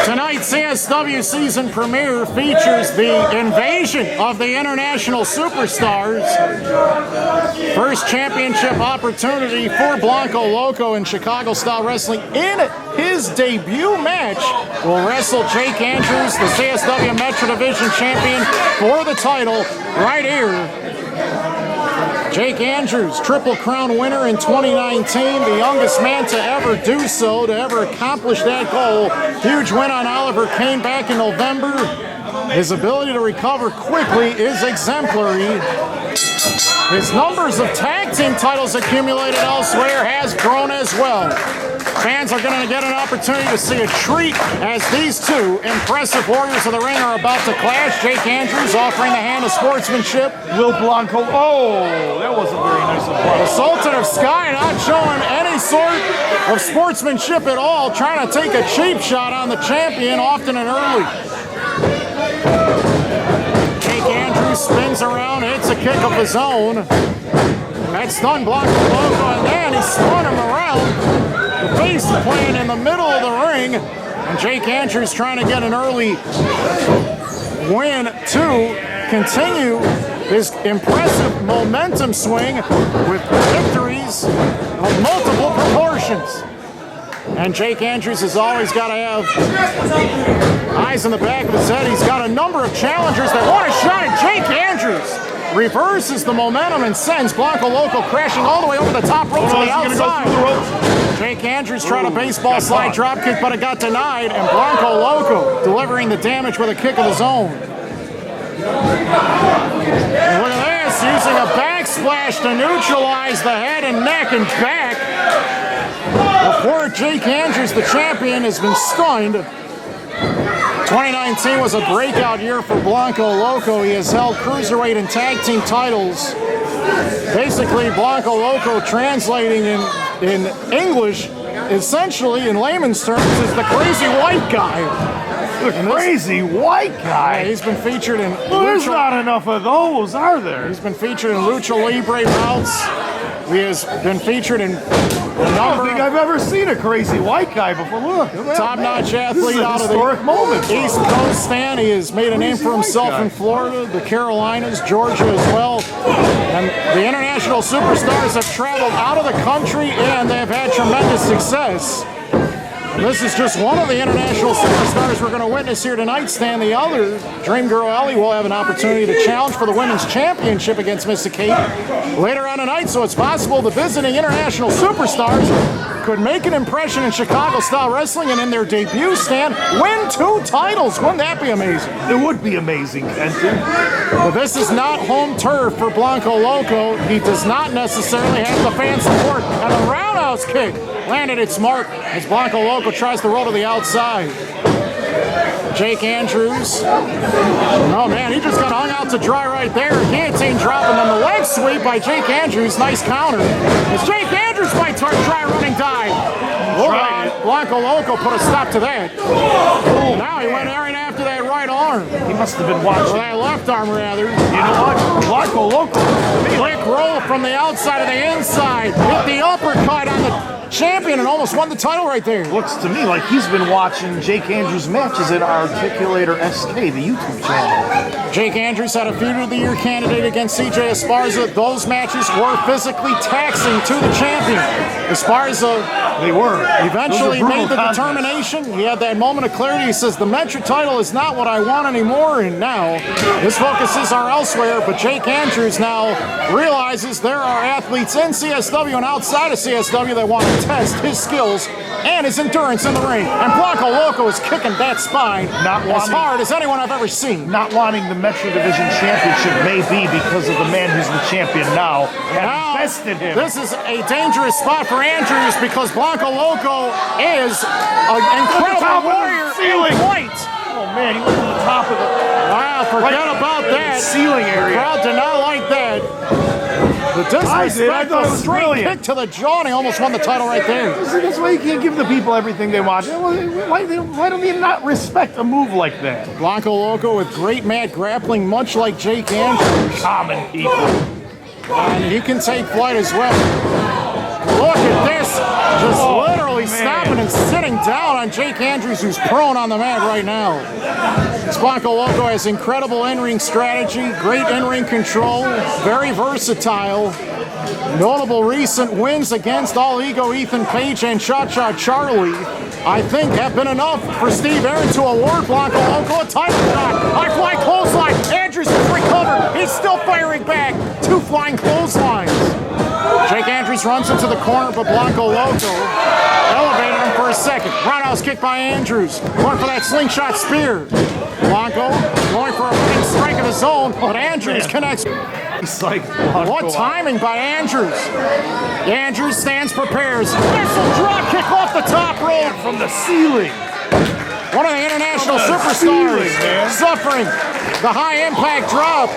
Tonight's CSW season premiere features the invasion of the International Superstars. First championship opportunity for Blanco Loco in Chicago Style Wrestling. In his debut match, will wrestle Jake Andrews, the CSW Metra Division Champion, for the title right here. Jake Andrews, Triple Crown winner in 2019, the youngest man to ever do so, to ever accomplish that goal. Huge win on Oliver Kane back in November. His ability to recover quickly is exemplary. His numbers of tag team titles accumulated elsewhere has grown as well. Fans are going to get an opportunity to see a treat as these two impressive warriors of the ring are about to clash. Jake Andrews offering the hand of sportsmanship. Will Blanco, oh, that wasn't very nice of Blanco. The Sultan of Sky not showing any sort of sportsmanship at all, trying to take a cheap shot on the champion, often and early. Jake Andrews spins around, hits a kick of his own. That stunned Blanco Loco, and then he spun him around. The face plant in the middle of the ring, and Jake Andrews trying to get an early win to continue his impressive momentum swing with victories of multiple proportions. And Jake Andrews has always got to have eyes in the back of his head. He's got a number of challengers that want a shot at Jake Andrews. Reverses the momentum and sends Blanco Loco crashing all the way over the top rope to the outside. Jake Andrews tried a baseball slide drop kick, but it got denied, and Blanco Loco delivering the damage with a kick of his own. And look at this, using a backsplash to neutralize the head and neck and back. Before Jake Andrews, the champion, has been stunned. 2019 was a breakout year for Blanco Loco. He has held cruiserweight and tag team titles. Basically, Blanco Loco, translating in English, essentially in layman's terms, is the crazy white guy. The crazy white guy? Yeah, he's been featured in... Well, there's not enough of those, are there? He's been featured in Lucha Libre bouts. He has been featured in I don't think I've ever seen a crazy white guy before. Look, top-notch athlete out of the historic moment. East Coast stand. He has made a name for himself in Florida, the Carolinas, Georgia as well. And the International Superstars have traveled out of the country and they've had tremendous success. And this is just one of the International Superstars we're going to witness here tonight. Stan, the other, Dream Girl Ellie, will have an opportunity to challenge for the Women's Championship against Mr. Kate later on tonight. So it's possible the visiting International Superstars could make an impression in Chicago Style Wrestling and in their debut, Stan, win 2 titles. Wouldn't that be amazing? It would be amazing, Kenton. But this is not home turf for Blanco Loco. He does not necessarily have the fan support. And the roundhouse kick landed its mark as Blanco Loco tries to roll to the outside. Jake Andrews. Oh man, he just got hung out to dry right there. Guillotine drop, and then the leg sweep by Jake Andrews. Nice counter. As Jake Andrews might try running dive. Hold on. Blanco Loco put a stop to that. Now he went right after that right arm. He must have been watching. Or that left arm, rather. You know what? Blanco Loco. Quick roll from the outside to the inside. Hit the uppercut on the champion and almost won the title right there. Looks to me like he's been watching Jake Andrews' matches at Articulator SK, the YouTube channel. Jake Andrews had a Feud of the Year candidate against CJ Esparza. Those matches were physically taxing to the champion. Esparza eventually made the determination. He had that moment of clarity. He says, the Metra title is not what I want anymore, and now his focuses are elsewhere. But Jake Andrews now realizes there are athletes in CSW and outside of CSW that want to test his skills and his endurance in the ring. And Blanco Loco is kicking that spine as hard as anyone I've ever seen. Not wanting the Metra Division Championship may be because of the man who's the champion now. Invested him. This is a dangerous spot for Andrews because Blanco Loco is an incredible warrior in white. Oh man, he went to the top of the... Wow, forget about that. Ceiling area. The crowd did not like that. The disrespectful straight kick to the jaw, and he almost won the title right there. That's why you can't give the people everything they want. Why don't they not respect a move like that? Blanco Loco with great mat grappling, much like Jake Andrews. Common people. And he can take flight as well. look at this. Just literally stopping and sitting down on Jake Andrews, who's prone on the mat right now. This Blanco Loco has incredible in-ring strategy, great in-ring control, very versatile. Notable recent wins against All Ego Ethan Page and Cha-Cha Charlie, I think, have been enough for Steve Aaron to award Blanco Loco a title shot. High flying clothesline. Andrews has recovered. He's still firing back. 2 flying clotheslines. Jake Andrews runs into the corner, but Blanco Loco elevated him for a second. Roundhouse kick by Andrews. Going for that slingshot spear. Blanco going for a running strike of his own, but Andrews connects. What timing by Andrews. Andrews stands, prepares. Missile drop kick off the top rope from the ceiling. One of the International Superstars suffering the high impact drop.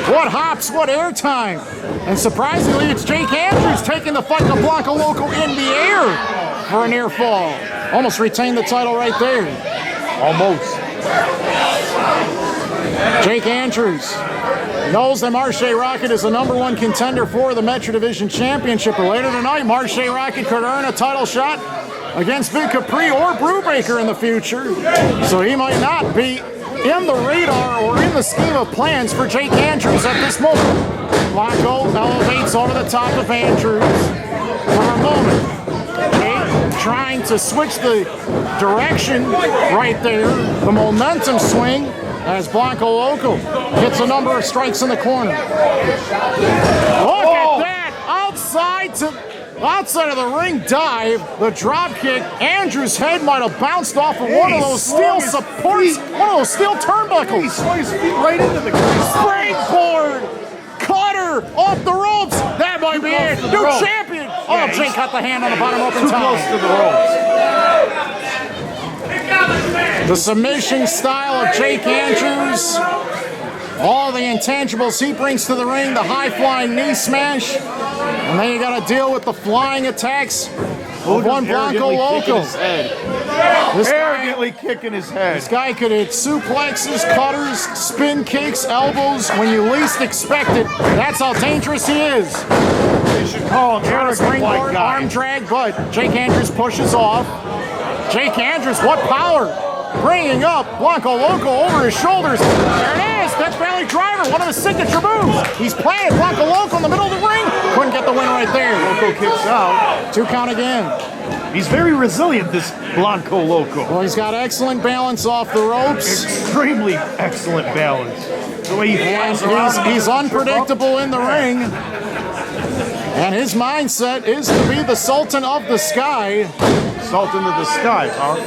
What hops, what airtime. And surprisingly, it's Jake Andrews taking the fight to Blanco Loco in the air for a near fall. Almost retained the title right there. Almost. Jake Andrews knows that Marche Rocket is the #1 contender for the Metra Division Championship. But later tonight, Marche Rocket could earn a title shot against Vic Capri or Brubaker in the future. So he might not be in the radar or in the scheme of plans for Jake Andrews at this moment. Blanco elevates over the top of Andrews for a moment. Jake trying to switch the direction right there, the momentum swing, as Blanco Loco gets a number of strikes in the corner. Look at that! Outside of the ring dive, the drop kick. Andrews' head might have bounced off of one of those steel supports, one of those steel turnbuckles. He swung his feet right into the springboard! Cutter off the ropes! That might be it! New champion! Oh, Jake cut the hand on the bottom rope in time. Too close to the ropes. The submission style of Jake Andrews. All the intangibles he brings to the ring, the high-flying knee smash. And then you got to deal with the flying attacks of one Blanco Loco. Arrogantly kicking his head. This guy could hit suplexes, cutters, spin kicks, elbows when you least expect it. That's how dangerous he is. You should call him arrogant white guy. Arm drag, but Jake Andrews pushes off. Jake Andrews, what power! Bringing up Blanco Loco over his shoulders. There it is, Death Valley Driver, one of his signature moves. He's planted Blanco Loco in the middle of the ring. Couldn't get the win right there. Loco kicks out. 2 count again. He's very resilient, this Blanco Loco. Well, he's got excellent balance off the ropes. Extremely excellent balance. The way he flies around. He's unpredictable in the ring. And his mindset is to be the Sultan of the Sky. Sultan of the Sky, huh?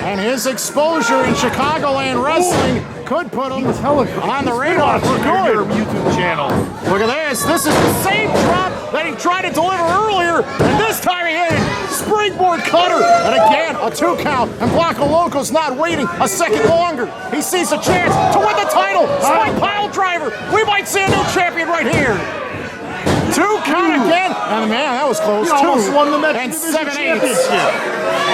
And his exposure in Chicagoland wrestling could put him on the radar for good. YouTube channel. Look at this. This is the same drop that he tried to deliver earlier, and this time he hit it. Springboard cutter, and again a 2 count. And Blanco Loco's not waiting a second longer. He sees a chance to win the title. Spike pile driver. We might see a new champion right here. 2 count again, and man, that was close. He almost won the Metra and Division 7/8. Championship.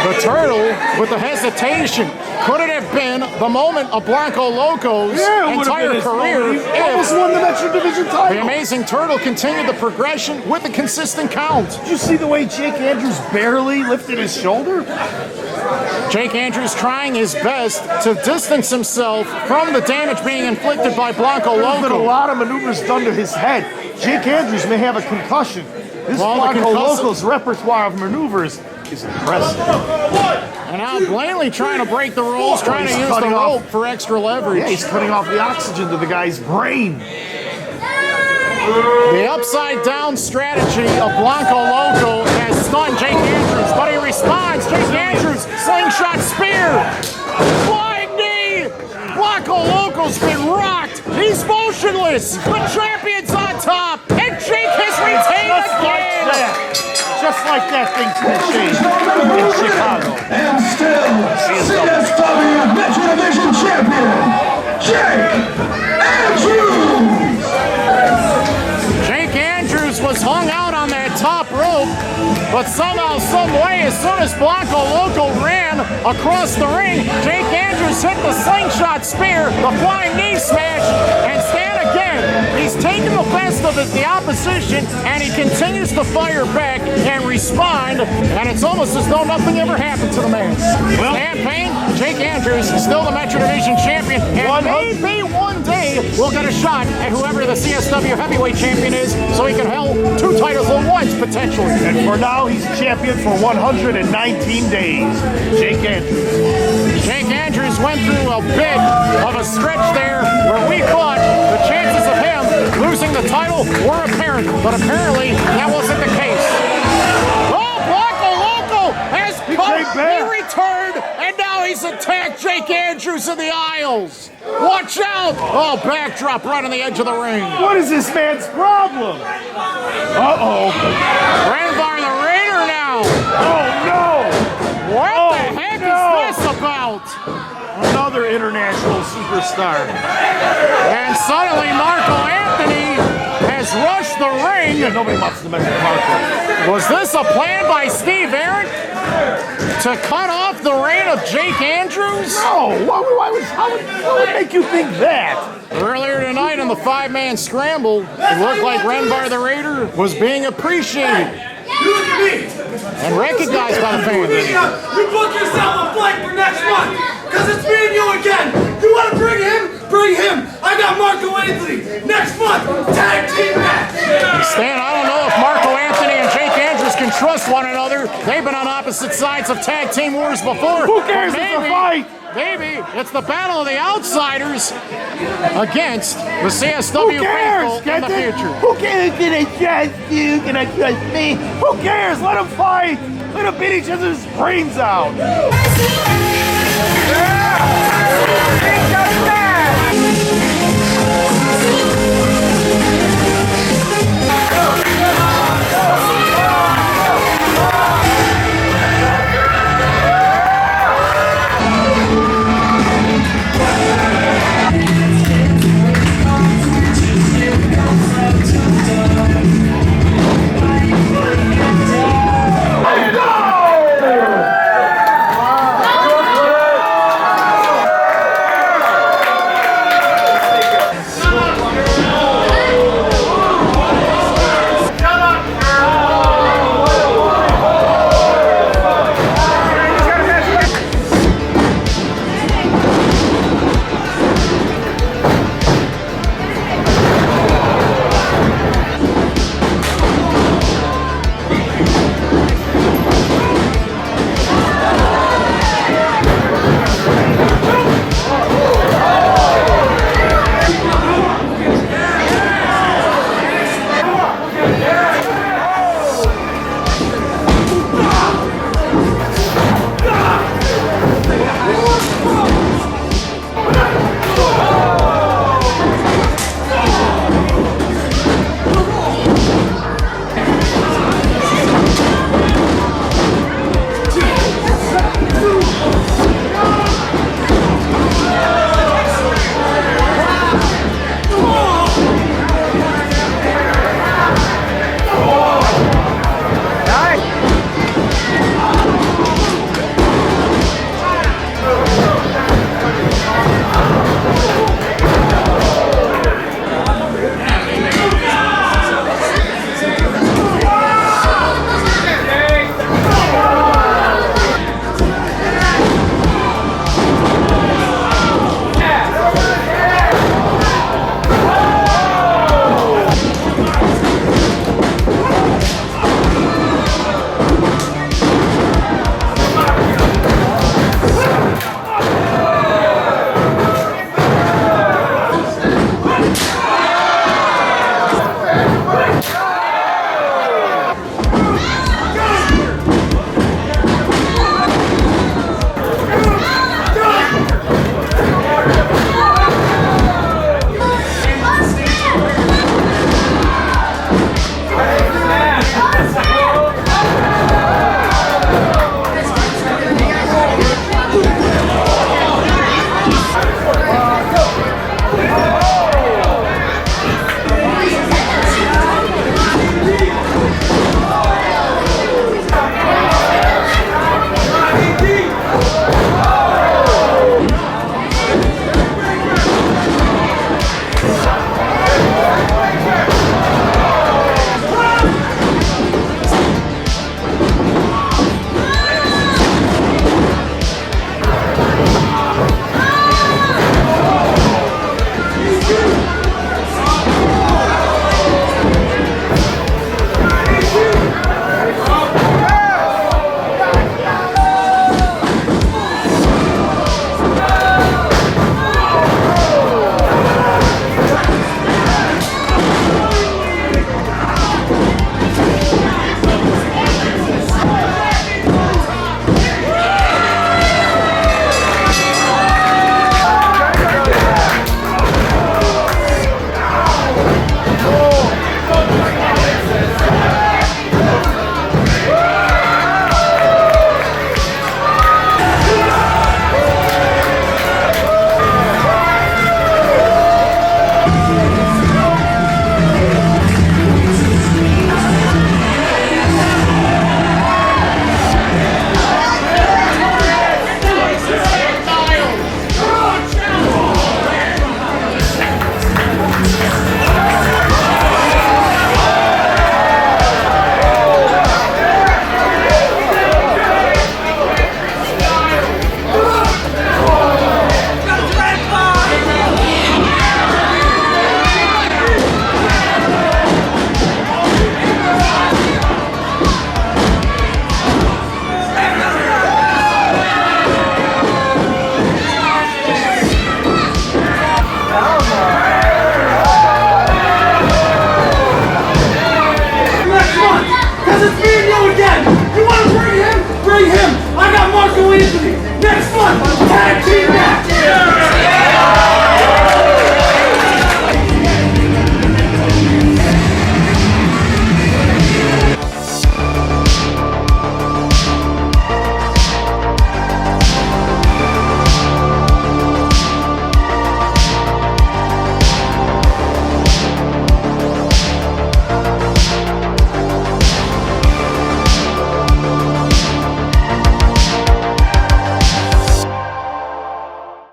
The turtle with the hesitation. Could it have been the moment of Blanco Loco's entire career? He almost won the Metra Division title. The amazing turtle continued the progression with a consistent count. Did you see the way Jake Andrews barely lifted his shoulder? Jake Andrews trying his best to distance himself from the damage being inflicted by Blanco Loco. There's been a lot of maneuvers done to his head. Jake Andrews may have a concussion. This Blanco Loco's repertoire of maneuvers is impressive. And now blatantly trying to break the rules, trying to use the rope for extra leverage. Yeah, he's cutting off the oxygen to the guy's brain. The upside down strategy of Blanco Loco has stunned Jake Andrews, but he responds. Jake Andrews, slingshot spear, flying knee. Blanco Loco's been rocked. He's motionless. The champion's on top, and Jake has retained again. Just like that, things can change in Chicago. And still, CSW Metra Division Champion, Jake Andrews! Jake Andrews was hung out on that top rope, but somehow, some way, as soon as Blanco Loco ran across the ring, Jake Andrews hit the slingshot spear, the flying knee smash, and Stan yet again, he's taken the best of the opposition, and he continues to fire back and respond, and it's almost as though nothing ever happened to the man. Well, Stan Paine, Jake Andrews, still the Metra Division champion, and maybe one day we'll get a shot at whoever the CSW heavyweight champion is, so he can hold 2 titles at once, potentially. And for now, he's champion for 119 days. Jake Andrews. Jake Andrews went through a bit of a stretch there where we thought the chances of him losing the title were apparent, but apparently that wasn't the case. Oh, Blanco Loco has come, he returned, and now he's attacked Jake Andrews in the aisles. Watch out! Oh, backdrop right on the edge of the ring. What is this man's problem? Uh-oh. Ranvar the Raider now. Oh, no! What the heck is this about? Another international superstar. And suddenly Marco Anthony has rushed the ring. Yeah, nobody wants to mention Marco. Was this a plan by Steve Aaron to cut off the reign of Jake Andrews? No, how would make you think that? Earlier tonight in the 5-man scramble, it looked like Ranvar the Raider was being appreciated and recognized by the fans. You book yourself a flight for next month, because it's me and you again. You want to bring him? Bring him. I got Marco Anthony. Next month, tag team match. Stan, I don't know if Marco Anthony and Jake Andrews can trust one another. They've been on opposite sides of tag team wars before. Who cares? It's a fight. Maybe it's the battle of the outsiders against the CSW faithful in the future. Who cares? Can I trust you? Can I trust me? Who cares? Let them fight. Let them beat each other's brains out.